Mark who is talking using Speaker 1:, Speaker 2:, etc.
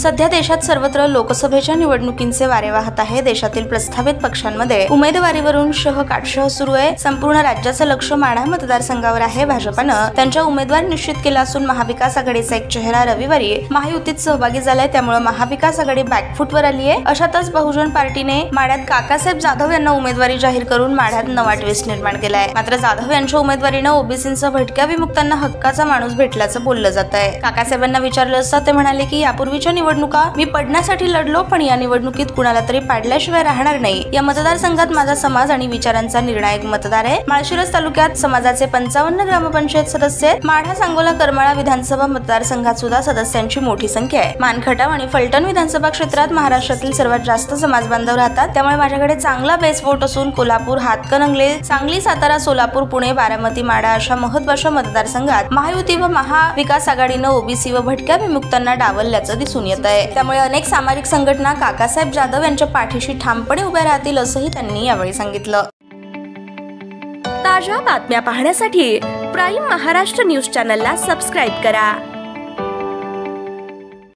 Speaker 1: सध्या देशात सर्वत्र लोकसभेच्या निवडणुकींचे वारे वाहत आहे। देशातील प्रस्थापित पक्षांमध्ये उमेदवारीवरून काटशह सुरू आहे। संपूर्ण राज्याचं लक्ष माढा मतदारसंघावर आहे। भाजपनं त्यांच्या उमेदवार निश्चित केला असून महाविकास आघाडीचा एक चेहरा रविवारी महायुतीत सहभागी झालाय, त्यामुळे महाविकास आघाडी बॅकफूटवर आली आहे। अशातच बहुजन पार्टीने माढ्यात काकासाहेब जाधव यांना उमेदवारी जाहीर करून माढ्यात नवा ट्विस्ट निर्माण केलाय। मात्र जाधव यांच्या उमेदवारीनं ओबीसींचा भटक्या विमुक्तांना हक्काचा माणूस भेटल्याचं बोललं जात आहे। काकासाहेबांना विचारलं असता ते म्हणाले की यापूर्वीच्या निवडणुका मी पडण्यासाठी लढलो, पण या निवडणुकीत कुणाला तरी पाडल्याशिवाय राहणार नाही। या मतदारसंघात माझा समाज आणि विचारांचा निर्णायक मतदार आहे। माळशिरस तालुक्यात समाजाचे 55 ग्रामपंचायत सदस्य आहेत। माढा, सांगोला, करमाळा विधानसभा मतदारसंघात सुद्धा सदस्यांची मोठी संख्या आहे। मानखटाव आणि फलटण विधानसभा क्षेत्रात महाराष्ट्रातील सर्वात जास्त समाज बांधव राहतात, त्यामुळे माझ्याकडे चांगला बेस वोट असून कोल्हापूर, हातकणंगले, सांगली, सातारा, सोलापूर, पुणे, बारामती, माढा अशा महत्त्वाच्या मतदारसंघात महायुती व महाविकास आघाडीनं ओबीसी व भटक्या विमुक्तांना डावलल्याचं दिसून येत आहे। त्यामुळे अनेक सामाजिक संघटना काकासाहेब जाधव यांच्या पाठीशी ठामपणे उभ्या राहतील असंही त्यांनी यावेळी सांगितलं।
Speaker 2: ताज्या बातम्या पाहण्यासाठी प्राईम महाराष्ट्र न्यूज चॅनलला सबस्क्राईब करा।